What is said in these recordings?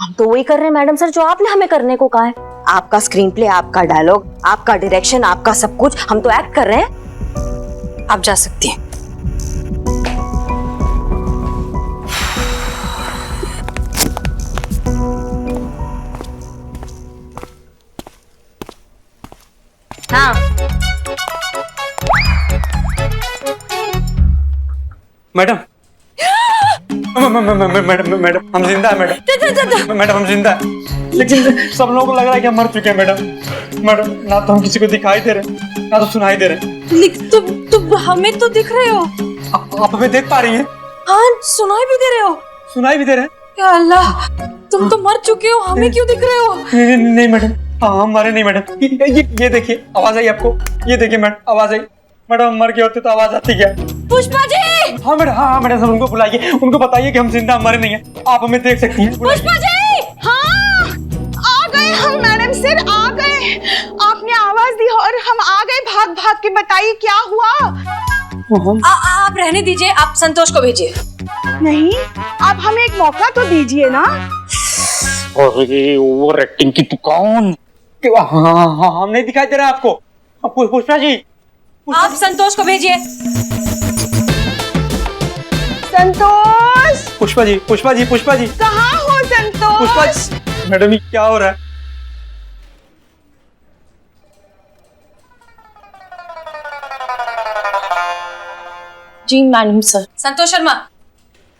हम तो वही कर रहे हैं मैडम सर जो आपने हमें करने को कहा है। आपका स्क्रीन प्ले, आपका डायलॉग, आपका डायरेक्शन, आपका सब कुछ, हम तो एक्ट कर रहे हैं। आप जा सकती हैं। हाँ मैडम मैडम हम जिंदा है मैडम हम जिंदा है, लेकिन सब लोगों को लग रहा है कि हम मर चुके हैं मैडम ना तो हम किसी को दिखाई दे रहे ना तो सुनाई दे रहे। तुम हमें तो दिख रहे हो। आप हमें देख पा रही हैं? हाँ, सुनाई भी दे रहे हो। सुनाई भी दे रहे हैं। या अल्लाह, तुम तो मर चुके हो, हमें क्यों दिख रहे हो? नहीं मैडम, हाँ हम मरे नहीं मैडम। ये देखिए आवाज आई आपको, ये देखिए मैडम आवाज आई। मैडम मर गए होते तो आवाज आती क्या? पुष्पा जी! हाँ मैडम सब उनको बुलाइए, उनको बताइए कि हम जिंदा मरे नहीं हैं, आप हमें देख सकती हैं। पुष्पा जी! हाँ, आ गए हम मैडम सर, आ गए। आपने आवाज दी और हम आ गए भाग भाग के। बताइए क्या हुआ? आप रहने दीजिए, आप संतोष को भेजिए। नहीं, आप हमें एक मौका तो दीजिए ना। अरे ओवर एक्टिंग की दुकान। हाँ हम नहीं दिखाई दे रहा आपको। पुष्पा जी, आप संतोष को भेजिए। संतोष! पुष्पा जी कहाँ हो संतोष? पुष्पा जी, मैडम ये क्या हो रहा है? जी मैडम सर। संतोष शर्मा,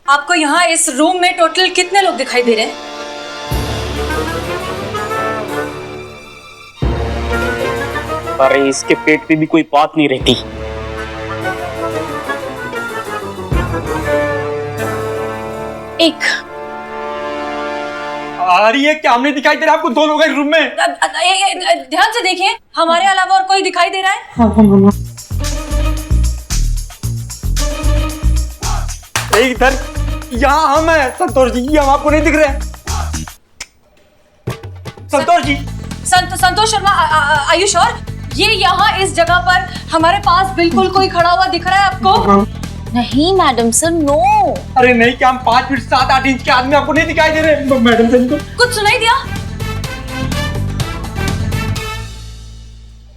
आपको यहाँ इस रूम में टोटल कितने लोग दिखाई दे रहे हैं? अरे इसके पेट पे भी कोई बात नहीं रहती। एक। आ रही है क्या? हमने दिखाई दे रहा आपको? दो लोग हैं इस रूम में। ध्यान से देखिए, हमारे अलावा और कोई दिखाई दे रहा है? इधर यहाँ हम हैं संतोष जी, ये हम आपको नहीं दिख रहे हैं। Santosh ji, Santosh Sharma, are you sure? ये यहाँ इस जगह पर हमारे पास बिल्कुल कोई खड़ा हुआ दिख रहा है आपको? नहीं मैडम सर, नो। अरे नहीं, क्या हम 5 फीट 7-8 इंच के आदमी आपको नहीं दिखाई दे रहे? मैडम सर कुछ सुनाई दिया?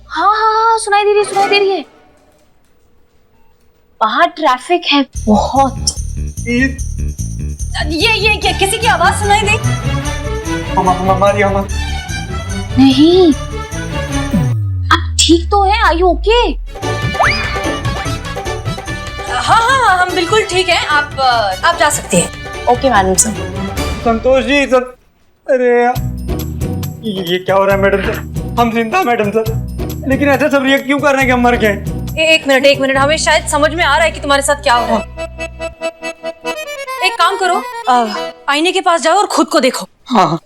हाँ, सुनाई दे रही है। बाहर ट्रैफिक है बहुत। ये क्या किसी की आवाज सुनाई दे? हमारी नहीं, आप ठीक तो हैं? Are you okay? हाँ, हम बिल्कुल ठीक हैं। आप जा सकते हैं। Okay madam sir. Santosh ji sir, अरे ये क्या हो रहा है मैडम सर? हम जिंदा मैडम सर, लेकिन ऐसा सब रिएक्ट क्यों कर रहे हैं कि हम मर गए? एक मिनट, हमें शायद समझ में आ रहा है कि तुम्हारे साथ क्या हो रहा है। एक काम करो, आईने के पास जाओ और खुद को देखो। हाँ।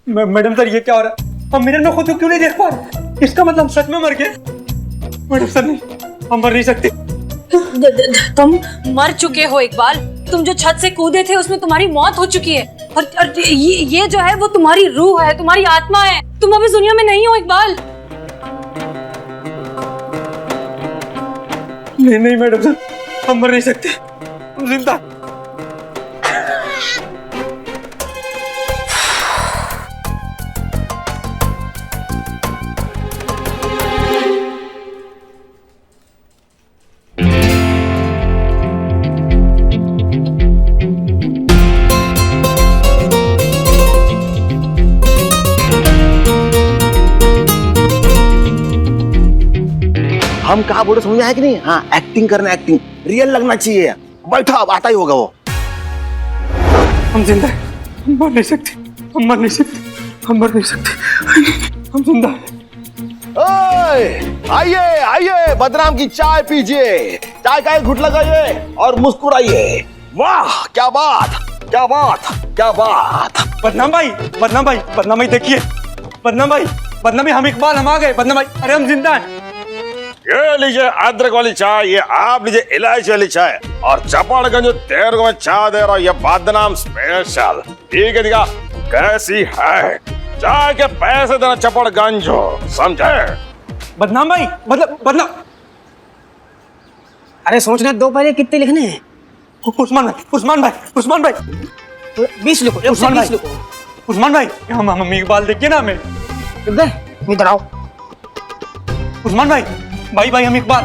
मैडम सर ये क्या हो रहा है? हम मिरर में खुद को क्यों नहीं देख पा रहे? इसका मतलब हम सच में मर गए? मैडम सर नहीं, हम मर नहीं सकते। तुम मर चुके हो इकबाल। तुम जो छत से कूदे थे उसमें तुम्हारी मौत हो चुकी है, और ये जो है वो तुम्हारी रूह है, तुम्हारी आत्मा है। तुम अब इस दुनिया में नहीं हो इकबाल। नहीं मैडम सर, हम मर नहीं सकते, हम जिंदा। हम कहा बोले समझ आया कि नहीं? हाँ, एक्टिंग करना, एक्टिंग रियल लगना चाहिए। बैठो, अब आता ही होगा वो। हम जिंदा हैं, हम मर नहीं सकते, हम जिंदा हैं। आइए बदनाम की चाय पीजिए, चाय का एक घुट लगाइए और मुस्कुराइए। वाह क्या बात। बदनाम भाई देखिए, बदनाम भाई हम इकबाल, हम आ गए। बदनाम भाई, अरे हम जिंदा हैं। ये लीजिए अदरक वाली चाय, ये आप लीजिए इलायची वाली चाय, और चपड़गंज 13 में चाय दे रहा हूँ, ये बदनाम स्पेशल। ठीक है दिखा कैसी है चाय के पैसे देना चपड़गंज हो, समझे? बदनाम भाई, बदनाम। अरे सोचने दो पहले कितने लिखने हैं? उस्मान भाई 20 लिखो, 20 लिखो। उस्मान भाई, हम मम्मी इकबाल देखिए ना हमें। इधर आओ। उस्मान भाई हम इकबाल।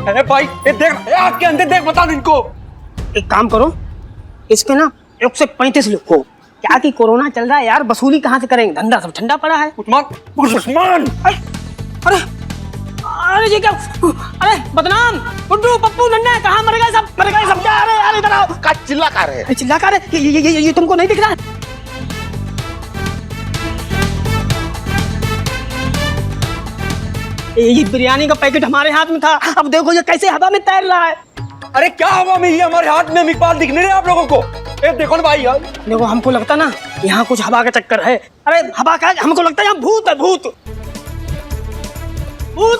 अरे भाई ये देख, आँख के अंदर देख, बता दो इनको। एक काम करो, इस पे ना 135 लिखो। क्या कि कोरोना चल रहा है यार, वसूली कहाँ से करेंगे, धंधा सब ठंडा पड़ा है। उस्मान अरे अरे ये क्या? अरे बदनाम, गुड्डू, पप्पू, नन्ना, कहाँ मर गए सब जा रहे हैं। इधर आओ। का चिल्ला कर रहे हैं? चिल्ला कर रहे, ये तुमको नहीं दिख रहा है? ये बिरयानी का पैकेट हमारे हाथ में था, अब देखो ये कैसे हवा में तैर रहा है। अरे क्या हवा में, ये हमारे हाथ में, हम इकबाल दिख नहीं रहे आप लोगों को? ए देखो ना भाई यार, देखो हमको लगता ना यहाँ कुछ हवा का चक्कर है। अरे हवा का, हमको लगता है यहाँ भूत है, भूत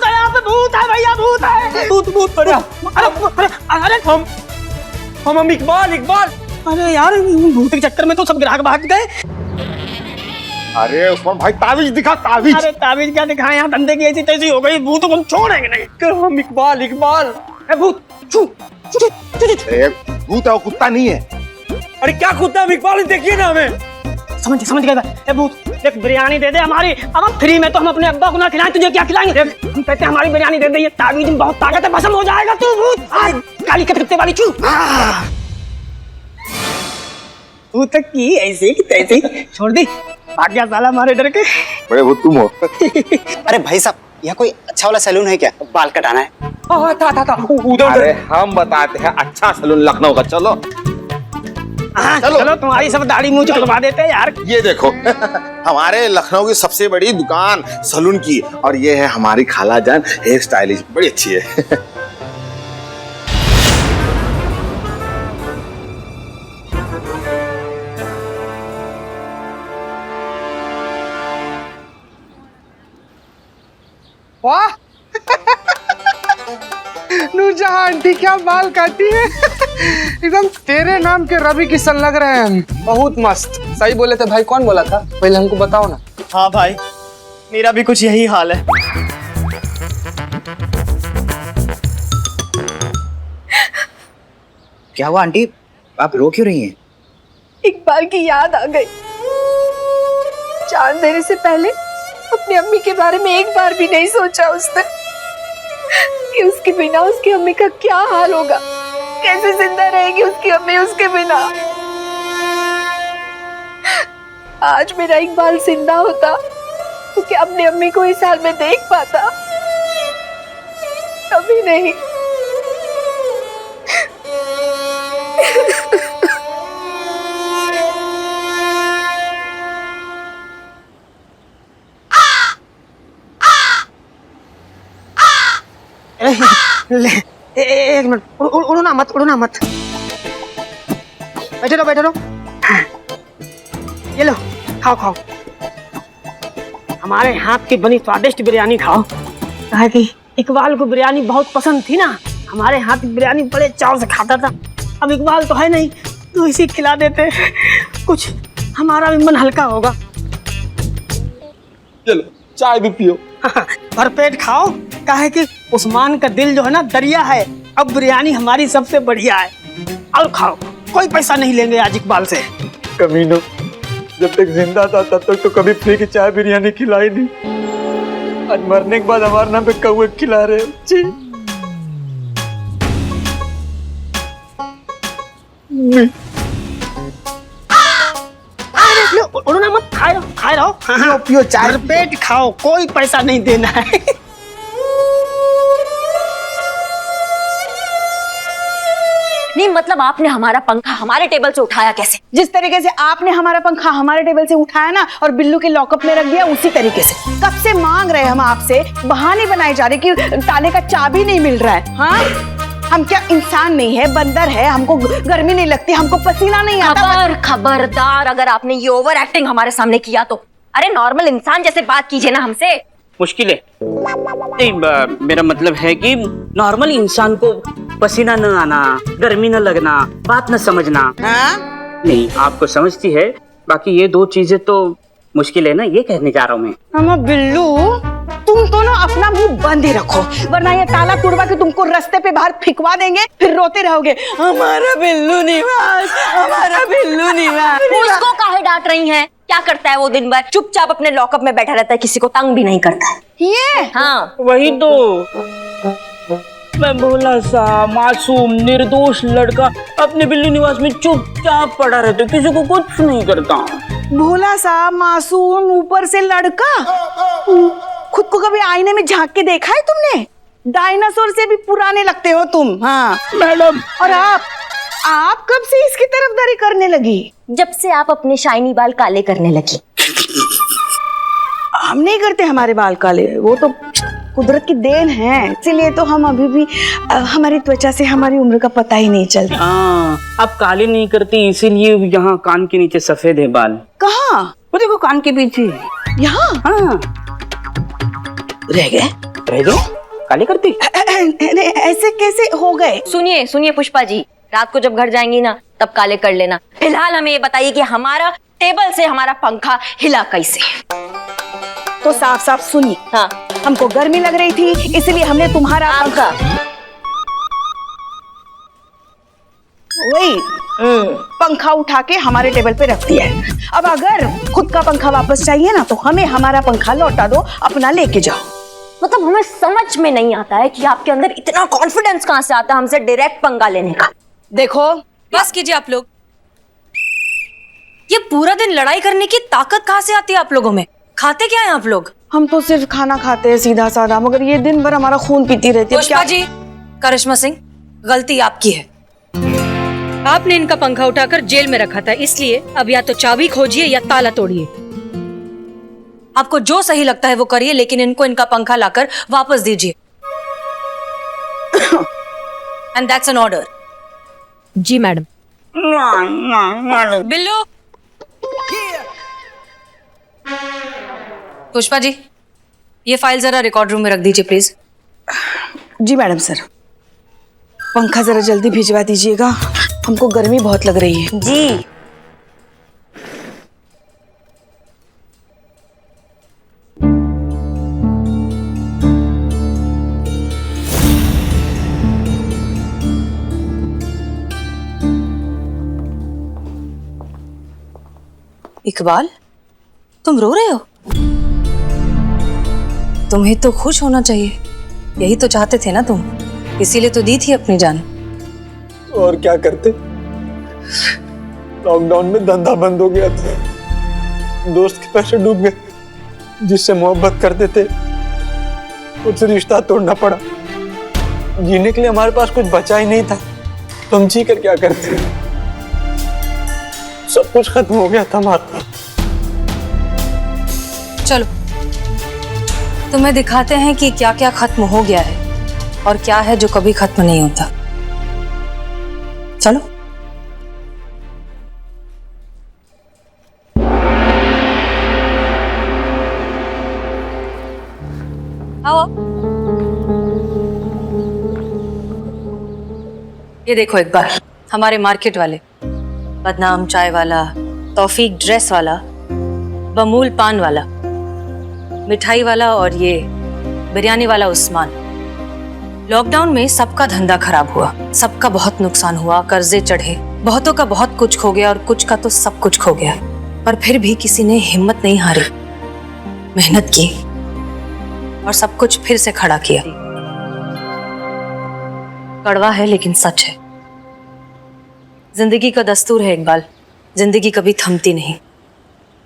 है यहाँ पे, भूत है भैया, भूत है, भूत। अरे हम इकबाल। अरे यार भूत के चक्कर में तो सब ग्राहक भाग गए। अरे उस्मान भाई ताबीज दिखा, ताबीज। अरे ताबीज क्या दिखाए, यहाँ धंधे की ऐसी तैसी हो गई, भूत को हम छोड़ेंगे नहीं। हम इकबाल। भूत भूत है, वो कुत्ता नहीं है। अरे क्या कुत्ता, हम इकबाल, देखिए ना हमें। समझ गया। भूत एक बिरयानी दे दे हमारी, अब हम फ्री में, तो हम अपने अब्बा को ना खिलाएं, तुझे क्या खिलाएंगे? हम कहते हैं हमारी बिरयानी दे दे, ये ताबीज में बहुत ताकत है, भस्म हो जाएगा तू भूत। काली कटकट्टे वाली चू। भूत की ऐसे की तैसे छोड़ दी, भाग गया साला हमारे डर के। बड़े भूत तुम हो। अरे भाई साहब, यहाँ कोई अच्छा वाला सैलून है क्या? बाल कटाना है। था उधर। अरे हम बताते हैं अच्छा सैलून लखनऊ का, चलो। चलो तुम्हारी सब दाढ़ी मूंछ कटवा देते हैं यार। ये देखो हमारे लखनऊ की सबसे बड़ी दुकान सैलून की, और ये है हमारी खाला जान हेयर स्टाइलिस्ट, बड़ी अच्छी है। वाह नूरजहां आंटी क्या बाल काटी है। एकदम तेरे नाम के रवि किशन लग रहे हैं। बहुत मस्त। सही बोले थे भाई, कौन बोला था? पहले हमको बताओ ना। हाँ भाई, मेरा भी कुछ यही हाल है। क्या हुआ आंटी, आप रो क्यों रही हैं? इकबाल की याद आ गई। जान देने से पहले अपनी अम्मी के बारे में एक बार भी नहीं सोचा उसने कि उसके बिना उसकी अम्मी का क्या हाल होगा, कैसे जिंदा रहेगी उसकी अम्मी उसके बिना। आज मेरा इकबाल जिंदा होता तो क्या अपनी अम्मी को इस हाल में देख पाता? कभी नहीं। एक मिनट, उड़ना मत। बैठे रहो। ये लो, खाओ। हमारे हाथ की बनी स्वादिष्ट बिरयानी खाओ। कहा कि इकबाल को बिरयानी बहुत पसंद थी ना, हमारे हाथ की बिरयानी बड़े चाव से खाता था। अब इकबाल तो है नहीं, तो इसी खिला देते, कुछ हमारा भी मन हल्का होगा। चलो चाय भी पियो। भरपेट खाओ, काहे कि उस्मान का दिल जो है ना दरिया है। अब बिरयानी हमारी सबसे बढ़िया है, और खाओ, कोई पैसा नहीं लेंगे आज इकबाल से। कमीनो, जब तक जिंदा था तब तक तो कभी फ्री की चाय बिरयानी खिलाई नहीं, आज मरने के बाद हमारे नाम पे कौवे खिला रहे। जी उड़ना मत, खाए रहो। पियो चाय, भरपेट खाओ, कोई पैसा नहीं देना है। नहीं मतलब आपने हमारा पंखा हमारे टेबल से उठाया कैसे? जिस तरीके से आपने हमारा पंखा हमारे टेबल से उठाया ना और बिल्लू के लॉकअप में रख दिया, उसी तरीके से। कब से मांग रहे हम आपसे, बहाने बनाए जा रहे कि ताले का चाबी नहीं मिल रहा है। हाँ, हम क्या इंसान नहीं है, बंदर है, हमको गर्मी नहीं लगती, हमको पसीना नहीं आता। खबरदार, अगर आपने ये ओवर एक्टिंग हमारे सामने किया तो। अरे नॉर्मल इंसान जैसे बात कीजिए ना हमसे। मुश्किल है। नहीं, मेरा मतलब है कि नॉर्मल इंसान को पसीना न आना, गर्मी न लगना, बात न समझना। हाँ? नहीं, आपको समझती है, बाकी ये दो चीजें तो मुश्किल है ना, ये कहने जा रहा हूँ मैं। अम्मा बिल्लू, तुम तो ना अपना मुंह बंद ही रखो, वरना ये ताला तुड़वा के तुमको रास्ते पे बाहर फिकवा देंगे, फिर रोते रहोगे हमारा बिल्लू निवास, हमारा बिल्लू निवास। उसको काहे डांट रही हैं? क्या करता है वो दिन भर? चुपचाप अपने लॉकअप में बैठा रहता है, किसी को तंग भी नहीं करता है। ये हाँ, वही तो, मैं भोला सा मासूम निर्दोष लड़का अपने बिल्ली निवास में चुपचाप पड़ा रहता, किसी को कुछ नहीं करता। भोला सा मासूम, ऊपर से लड़का। खुद को कभी आईने में झांक के देखा है तुमने? डायनासोर से भी पुराने लगते हो तुम। हाँ मैडम। और आप कब से इसकी तरफदारी करने लगी? जब से आप अपने शाइनी बाल काले करने लगी। हम नहीं करते हमारे बाल काले, वो तो कुदरत की देन है, इसीलिए तो हम अभी भी हमारी त्वचा से हमारी उम्र का पता ही नहीं चलता। हाँ, आप काले नहीं करती इसीलिए यहाँ कान के नीचे सफेद है बाल। कहाँ? वो देखो कान के पीछे। यहाँ? हाँ। रह गए? काले करती? ऐसे कैसे हो गए? सुनिए सुनिए पुष्पा जी, रात को जब घर जाएंगी ना तब काले कर लेना। फिलहाल हमें ये बताइए कि हमारा टेबल से हमारा पंखा हिला कैसे? तो साफ साफ सुनिए। हाँ, हमको गर्मी लग रही थी, इसलिए हमने तुम्हारा पंखा वही पंखा उठा के हमारे टेबल पे रख दिया है। अब अगर खुद का पंखा वापस चाहिए ना तो हमें हमारा पंखा लौटा दो, अपना लेके जाओ। मतलब हमें समझ में नहीं आता है कि आपके अंदर इतना कॉन्फिडेंस कहाँ से आता है हमसे डायरेक्ट पंगा लेने का। देखो, बस कीजिए आप लोग, ये पूरा दिन लड़ाई करने की ताकत कहाँ से आती है आप लोगों में? खाते क्या हैं आप लोग? हम तो सिर्फ खाना खाते हैं सीधा साधा, मगर ये दिन भर हमारा खून पीती रहती है। पुष्पा जी, करिश्मा सिंह, गलती आपकी है। आपने इनका पंखा उठाकर जेल में रखा था, इसलिए अब या तो चाबी खोजिए या ताला तोड़िए। आपको जो सही लगता है वो करिए, लेकिन इनको इनका पंखा लाकर वापस दीजिए। And that's an order. जी मैडम। बिल्लू। पुष्पा जी, ये फाइल जरा रिकॉर्ड रूम में रख दीजिए प्लीज। Ji madam sir. पंखा जरा जल्दी भिजवा दीजिएगा, हमको गर्मी बहुत लग रही है। जी। इकबाल, तुम रो रहे हो? तुम्हें तो खुश होना चाहिए, यही तो चाहते थे ना तुम, इसीलिए तो दी थी अपनी जान। और क्या करते, लॉकडाउन में धंधा बंद हो गया था, दोस्त के पैसे डूब गए, जिससे मोहब्बत करते थे उससे रिश्ता तोड़ना पड़ा। जीने के लिए हमारे पास कुछ बचा ही नहीं था, तो हम जी कर क्या करते? सब कुछ खत्म हो गया था हमारा। चलो तुम्हें दिखाते हैं कि क्या क्या खत्म हो गया है और क्या है जो कभी खत्म नहीं होता। चलो। आओ। ये देखो एक बार, हमारे मार्केट वाले, बदनाम चाय वाला, तौफीक ड्रेस वाला, बमूल पान वाला, मिठाई वाला और ये बिरयानी वाला उस्मान। लॉकडाउन में सबका धंधा खराब हुआ, सबका बहुत नुकसान हुआ, कर्जे चढ़े, बहुतों का बहुत कुछ खो गया और कुछ का तो सब कुछ खो गया। पर फिर भी किसी ने हिम्मत नहीं हारी, मेहनत की और सब कुछ फिर से खड़ा किया। कड़वा है लेकिन सच है। जिंदगी का दस्तूर है इकबाल, जिंदगी कभी थमती नहीं।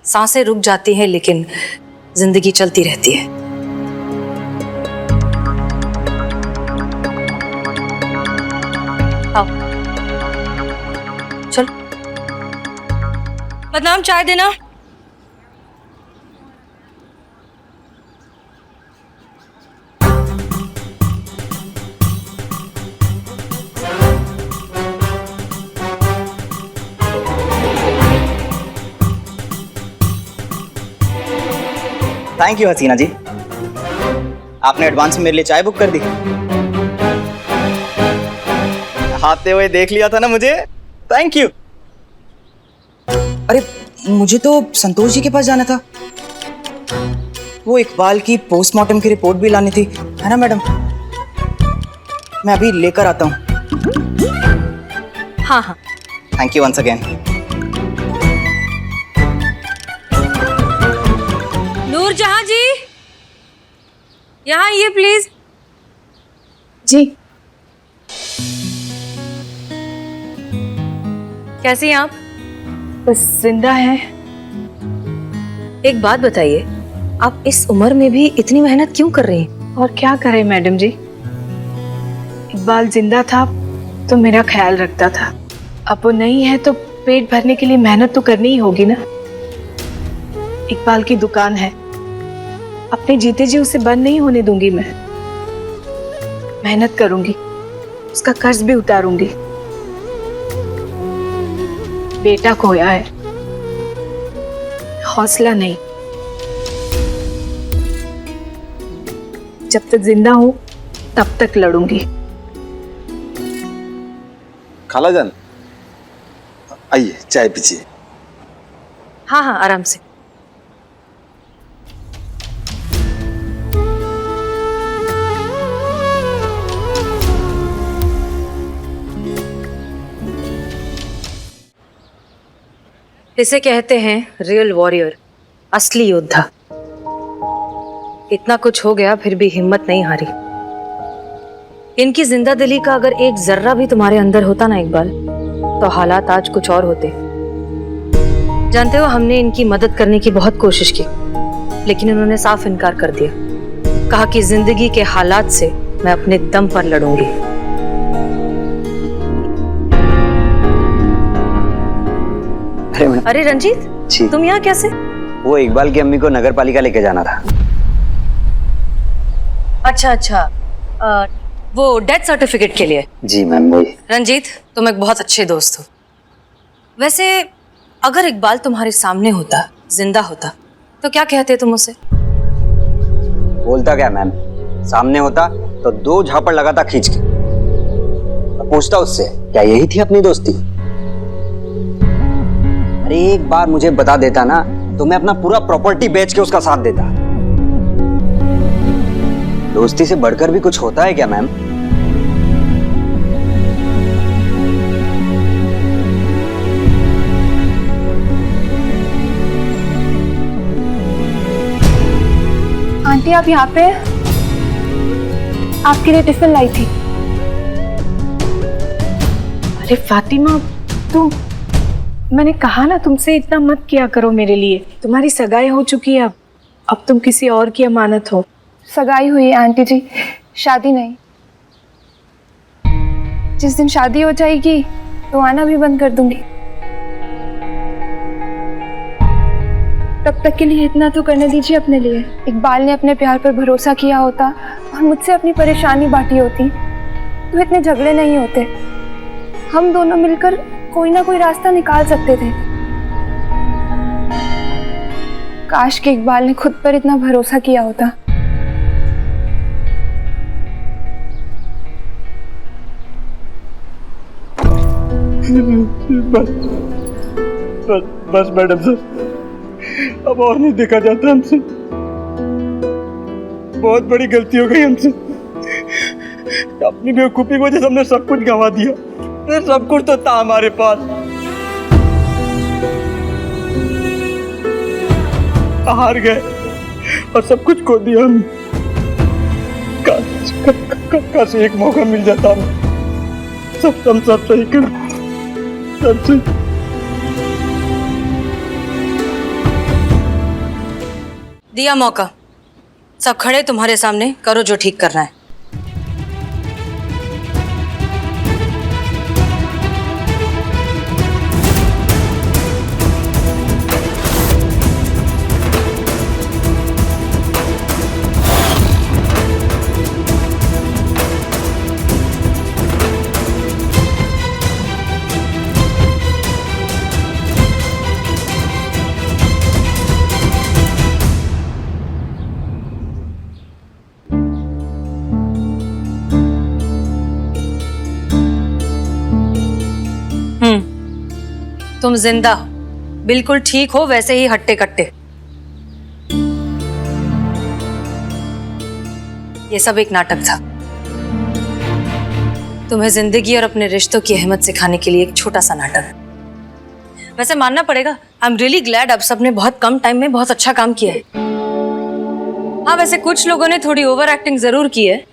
सांसें रुक जाती हैं लेकिन जिंदगी चलती रहती है। आओ चल, बदनाम चाय देना। थैंक यू हसीना जी। आपने एडवांस में मेरे लिए चाय बुक कर दी। आते हुए देख लिया था ना मुझे, थैंक यू। अरे मुझे तो संतोष जी के पास जाना था, वो इकबाल की पोस्टमार्टम की रिपोर्ट भी लानी थी, है ना मैडम? मैं अभी लेकर आता हूँ। हाँ हाँ, thank you once again. Noorjahan ji, यहाँ आइए प्लीज। जी कैसी हैं आप? बस जिंदा है। एक बात बताइए, आप इस उम्र में भी इतनी मेहनत क्यों कर रही हैं? और क्या करें मैडम जी, इकबाल जिंदा था तो मेरा ख्याल रखता था, अब वो नहीं है तो पेट भरने के लिए मेहनत तो करनी ही होगी ना। इकबाल की दुकान है, अपने जीते जी उसे बंद नहीं होने दूंगी। मैं मेहनत करूंगी, उसका कर्ज भी उतारूंगी। बेटा खोया है, हौसला नहीं। जब तक जिंदा हूं तब तक लड़ूंगी। खाला जान, आइए चाय पीजिए। हाँ हाँ, आराम से। इसे कहते हैं रियल वॉरियर, असली योद्धा। इतना कुछ हो गया फिर भी हिम्मत नहीं हारी। इनकी जिंदा दिली का अगर एक जर्रा भी तुम्हारे अंदर होता ना इकबाल, तो हालात आज कुछ और होते। जानते हो, हमने इनकी मदद करने की बहुत कोशिश की, लेकिन इन्होंने साफ इनकार कर दिया। कहा कि जिंदगी के हालात से मैं अपने दम पर लड़ूंगी। अरे रंजीत, तुम यहाँ कैसे? वो इकबाल की अम्मी को नगर पालिका लेके जाना था। अच्छा अच्छा, वो डेथ सर्टिफिकेट के लिए? जी मैम, वही। रंजीत, तुम एक बहुत अच्छे दोस्त हो। वैसे अगर इकबाल तुम्हारे सामने होता, जिंदा होता, तो क्या कहते तुम उसे? बोलता क्या मैम, सामने होता तो 2 झापड़ लगाता खींच के। पूछता उससे, क्या यही थी अपनी दोस्ती? अरे एक बार मुझे बता देता ना तो मैं अपना पूरा प्रॉपर्टी बेच के उसका साथ देता। दोस्ती से बढ़कर भी कुछ होता है क्या मैम? आंटी आप यहाँ पे? आपके लिए टिफिन लाई थी। अरे फातिमा, तुम, मैंने कहा ना तुमसे इतना मत किया करो मेरे लिए। तुम्हारी सगाई हो चुकी है, अब तुम किसी और की अमानत हो। सगाई हुई है आंटी जी, शादी नहीं। जिस दिन शादी हो जाएगी तो आना भी बंद कर दूंगी। तब तक के लिए इतना तो करने दीजिए अपने लिए। इकबाल ने अपने प्यार पर भरोसा किया होता और मुझसे अपनी परेशानी बांटी होती तो इतने झगड़े नहीं होते। हम दोनों मिलकर कोई ना कोई रास्ता निकाल सकते थे। काश कि इकबाल ने खुद पर इतना भरोसा किया होता। बस मैडम सर, अब और नहीं देखा जाता हमसे। बहुत बड़ी गलती हो गई हमसे। अपनी बेवकूफी की वजह से हमने सब कुछ गंवा दिया। फिर सब कुछ तो था हमारे पास, हार गए और सब कुछ खो दिया हमने। काश एक मौका मिल जाता हमें, सब सही कर, सब सही। दिया मौका, सब खड़े तुम्हारे सामने, करो जो ठीक करना है। तुम जिंदा हो, बिल्कुल ठीक हो, वैसे ही हट्टे कट्टे। ये सब एक नाटक था, तुम्हें जिंदगी और अपने रिश्तों की अहमियत सिखाने के लिए एक छोटा सा नाटक। वैसे मानना पड़ेगा, आई एम रियली ग्लैड आप सबने बहुत कम टाइम में बहुत अच्छा काम किया है। हाँ, वैसे कुछ लोगों ने थोड़ी ओवर एक्टिंग जरूर की है,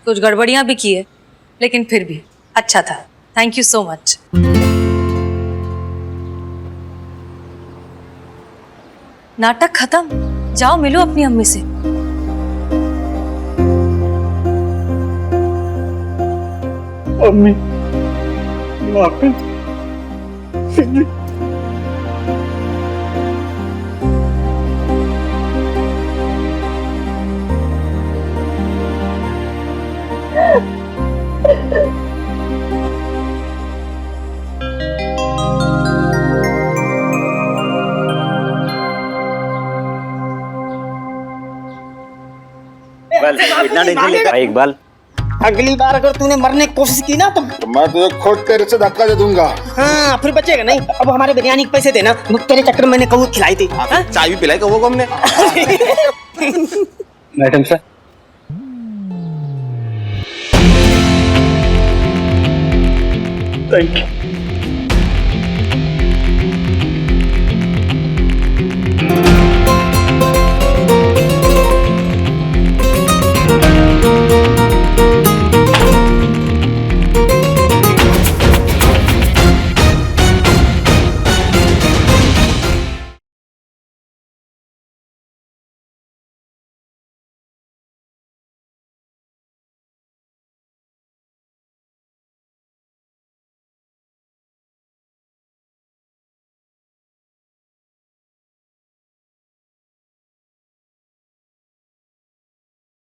कुछ गड़बड़ियां भी की है, लेकिन फिर भी अच्छा था। Thank you so much. नाटक खत्म, जाओ मिलो अपनी अम्मी से। अम्मी माफ कर। इतना टेंशन लेकर इकबाल, अगली बार अगर तूने मरने की कोशिश की ना तो मैं तुझे खुद तेरे से धक्का दे दूंगा। हाँ, फिर बचेगा नहीं। अब हमारे बिरयानी के पैसे देना, तेरे चक्कर में मैंने कबूत खिलाई थी। चाय भी पिलाई कौवा को हमने। Madam sir, thank you.